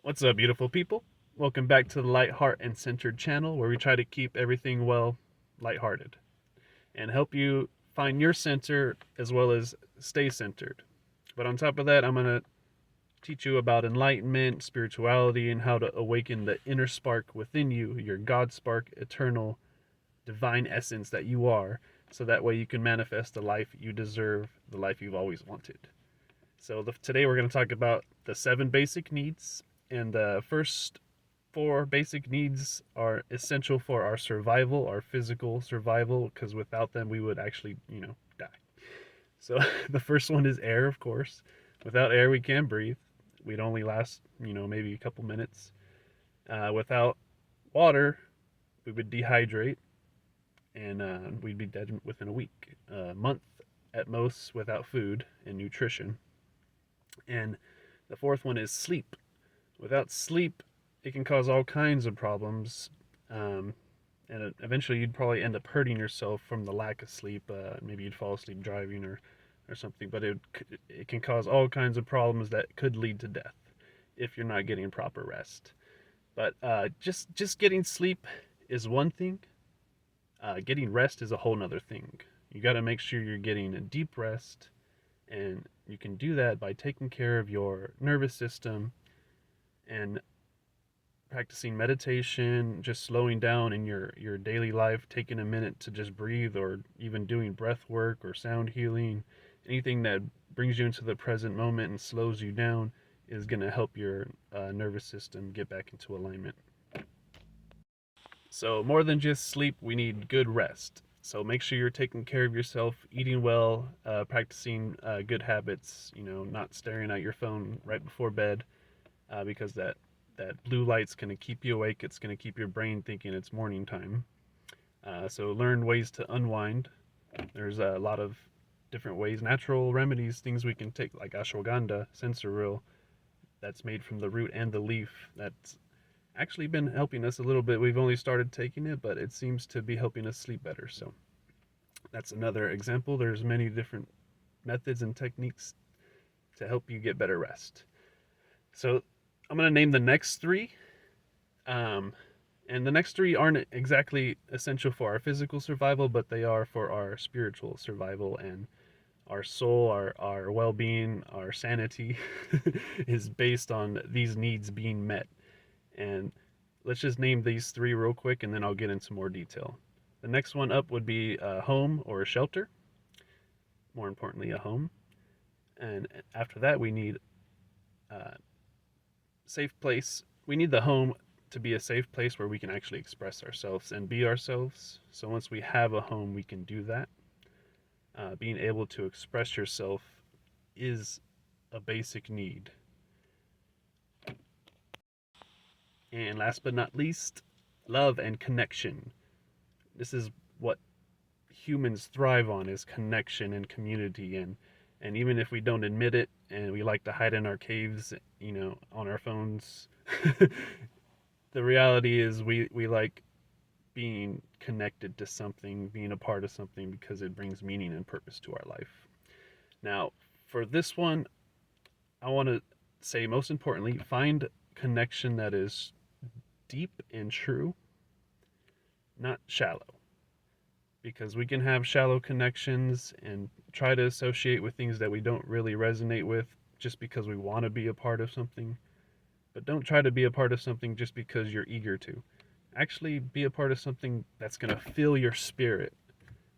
What's up, beautiful people? Welcome back to the Light Heart and Centered channel, where we try to keep everything lighthearted and help you find your center as well as stay centered. But on top of that, I'm going to teach you about enlightenment, spirituality, and how to awaken the inner spark within you, your God spark, eternal, divine essence that you are, so that way you can manifest the life you deserve, the life you've always wanted. Today we're going to talk about the 7 basic needs, and the first 4 basic needs are essential for our survival, our physical survival, because without them we would actually, die. So the first one is air, of course. Without air, we can't breathe. We'd only last, maybe a couple minutes. Without water, we would dehydrate, and we'd be dead within a week, a month at most without food and nutrition. And the fourth one is sleep. Without sleep, it can cause all kinds of problems. And eventually, you'd probably end up hurting yourself from the lack of sleep. Maybe you'd fall asleep driving or something. But it can cause all kinds of problems that could lead to death if you're not getting proper rest. But just getting sleep is one thing. Getting rest is a whole nother thing. You got to make sure you're getting a deep rest, and you can do that by taking care of your nervous system and practicing meditation, just slowing down in your daily life, taking a minute to just breathe, or even doing breath work or sound healing. Anything that brings you into the present moment and slows you down is going to help your nervous system get back into alignment. So, more than just sleep, we need good rest. So, make sure you're taking care of yourself, eating well, practicing good habits, not staring at your phone right before bed, because that blue light's going to keep you awake. It's going to keep your brain thinking it's morning time. So learn ways to unwind. There's a lot of different ways, natural remedies, things we can take, like ashwagandha, sensoril, that's made from the root and the leaf. That's actually been helping us a little bit. We've only started taking it, but it seems to be helping us sleep better. So that's another example. There's many different methods and techniques to help you get better rest. So I'm going to name the next three. Um, and the next three aren't exactly essential for our physical survival, but they are for our spiritual survival and our soul, our well being, our sanity is based on these needs being met. And let's just name these three real quick, and then I'll get into more detail. The next one up would be a home or a shelter. More importantly, a home. And after that, we need a safe place. We need the home to be a safe place where we can actually express ourselves and be ourselves. So once we have a home, we can do that. Being able to express yourself is a basic need. And last but not least, love and connection. This is what humans thrive on, is connection and community. And even if we don't admit it and we like to hide in our caves, on our phones, the reality is we like being connected to something, being a part of something, because it brings meaning and purpose to our life. Now, for this one, I want to say, most importantly, find connection that is deep and true, not shallow. Because we can have shallow connections and try to associate with things that we don't really resonate with just because we want to be a part of something. But don't try to be a part of something just because you're eager to. Actually, be a part of something that's going to fill your spirit,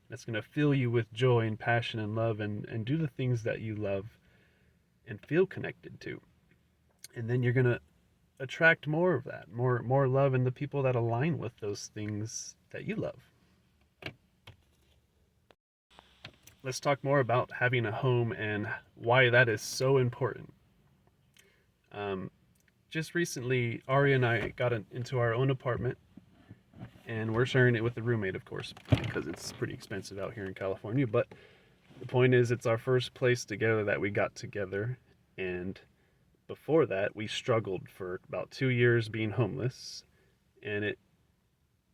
that's going to fill you with joy and passion and love, and do the things that you love and feel connected to. And then you're going to attract more of that, more love, and the people that align with those things that you love. Let's talk more about having a home and why that is so important. Um, just recently, Ari and I got into our own apartment, and we're sharing it with a roommate, of course, because it's pretty expensive out here in California. But the point is, it's our first place together that we got together, and before that, we struggled for about 2 years being homeless, and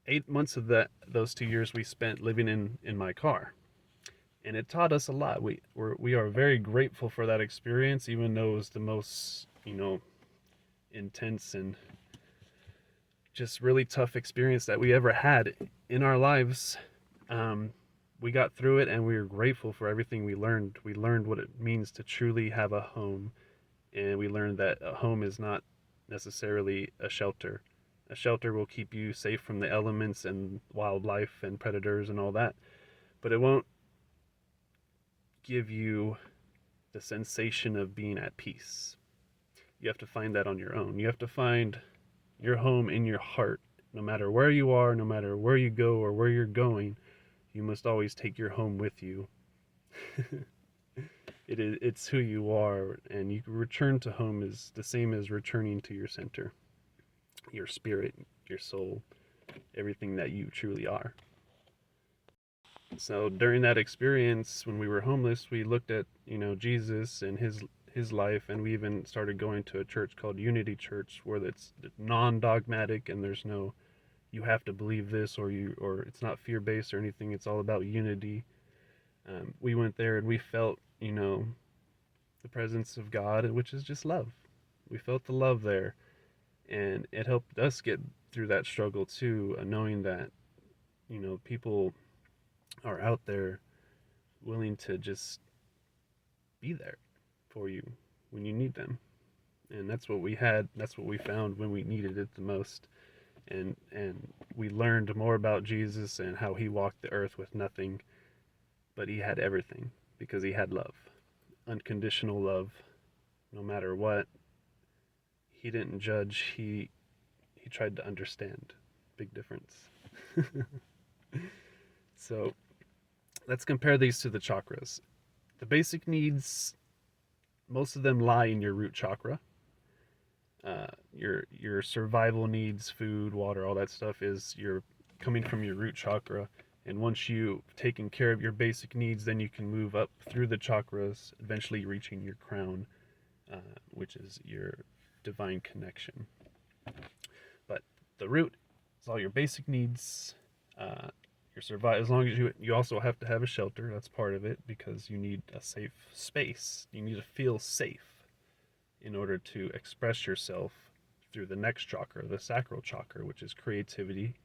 8 months of those 2 years we spent living in my car, and it taught us a lot. We are very grateful for that experience, even though it was the most intense and just really tough experience that we ever had in our lives. We got through it, and we were grateful for everything we learned. We learned what it means to truly have a home, and we learned that a home is not necessarily a shelter. A shelter will keep you safe from the elements and wildlife and predators and all that, but it won't give you the sensation of being at peace. You have to find that on your own. You have to find your home in your heart. No matter where you are, no matter where you go or where you're going, you must always take your home with you. It's who you are, and you return to home is the same as returning to your center, your spirit, your soul, everything that you truly are. So during that experience, when we were homeless, we looked at, Jesus and his life, and we even started going to a church called Unity Church, where it's non-dogmatic and there's no you have to believe this, or it's not fear-based or anything. It's all about unity. We went there and we felt, the presence of God, which is just love. We felt the love there, and it helped us get through that struggle too, knowing that, people are out there willing to just be there for you when you need them. And that's what we had. That's what we found when we needed it the most. And we learned more about Jesus and how he walked the earth with nothing, but he had everything because he had love, unconditional love, no matter what. He didn't judge. He tried to understand. Big difference. So let's compare these to the chakras. The basic needs, most of them lie in your root chakra. Your survival needs, food, water, all that stuff is coming from your root chakra. And once you've taken care of your basic needs, then you can move up through the chakras, eventually reaching your crown, which is your divine connection. But the root is all your basic needs. Your survival, as long as you also have to have a shelter. That's part of it, because you need a safe space. You need to feel safe in order to express yourself through the next chakra, the sacral chakra, which is creativity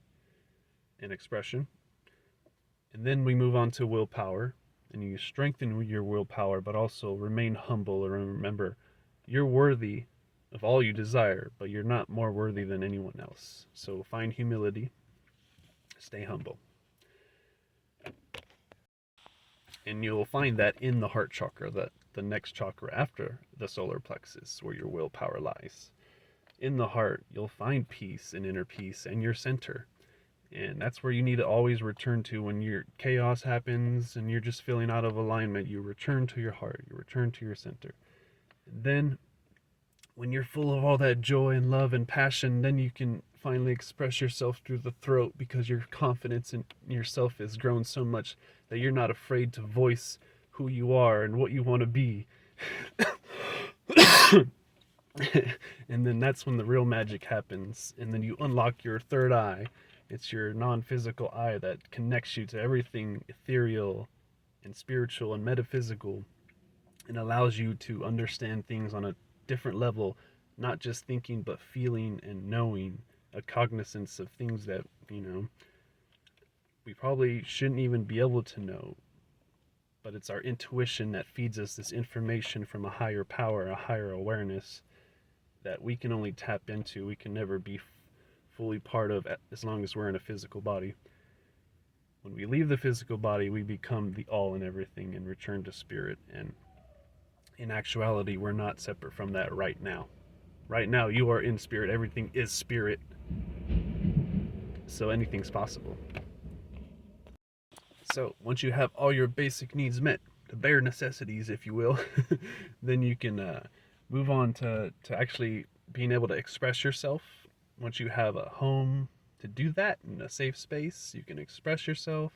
and expression. And then we move on to willpower, and you strengthen your willpower, but also remain humble, and remember, you're worthy of all you desire, but you're not more worthy than anyone else. So find humility, stay humble. And you'll find that in the heart chakra, the next chakra after the solar plexus, where your willpower lies. In the heart, you'll find peace and inner peace and your center. And that's where you need to always return to when your chaos happens and you're just feeling out of alignment. You return to your heart, you return to your center. And then when you're full of all that joy and love and passion, then you can finally express yourself through the throat, because your confidence in yourself has grown so much that you're not afraid to voice who you are and what you want to be. And then that's when the real magic happens. And then you unlock your third eye. It's your non-physical eye that connects you to everything ethereal and spiritual and metaphysical, and allows you to understand things on a different level, not just thinking but feeling and knowing, a cognizance of things that, we probably shouldn't even be able to know. But it's our intuition that feeds us this information from a higher power, a higher awareness that we can only tap into. We can never be fully part of as long as we're in a physical body. When we leave the physical body, we become the all in everything and return to spirit. And in actuality, we're not separate from that right now. Right now, you are in spirit. Everything is spirit. So anything's possible. So once you have all your basic needs met, the bare necessities, if you will, then you can move on to actually being able to express yourself. Once you have a home to do that in a safe space, you can express yourself.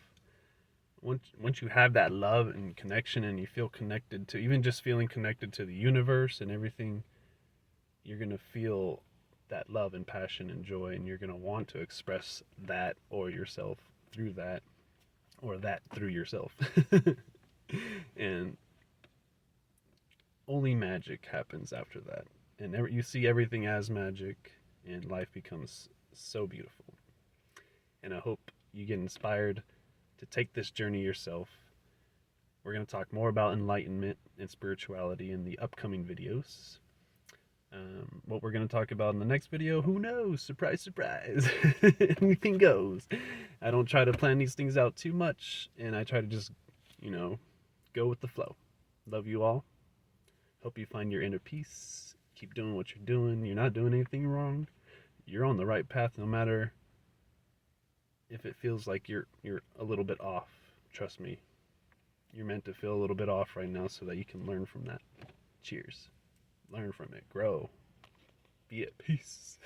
Once you have that love and connection, and you feel connected to, even just feeling connected to the universe and everything, you're going to feel that love and passion and joy, and you're going to want to express that or yourself through that, or that through yourself. And only magic happens after that. and you see everything as magic, and life becomes so beautiful. And I hope you get inspired to take this journey yourself. We're going to talk more about enlightenment and spirituality in the upcoming videos. What we're going to talk about in the next video, who knows? Surprise, surprise. Anything goes. I don't try to plan these things out too much, and I try to just, go with the flow. Love you all. Hope you find your inner peace. Keep doing what you're doing. You're not doing anything wrong. You're on the right path, no matter if it feels like you're a little bit off. Trust me. You're meant to feel a little bit off right now so that you can learn from that. Cheers. Learn from it. Grow. Be at peace.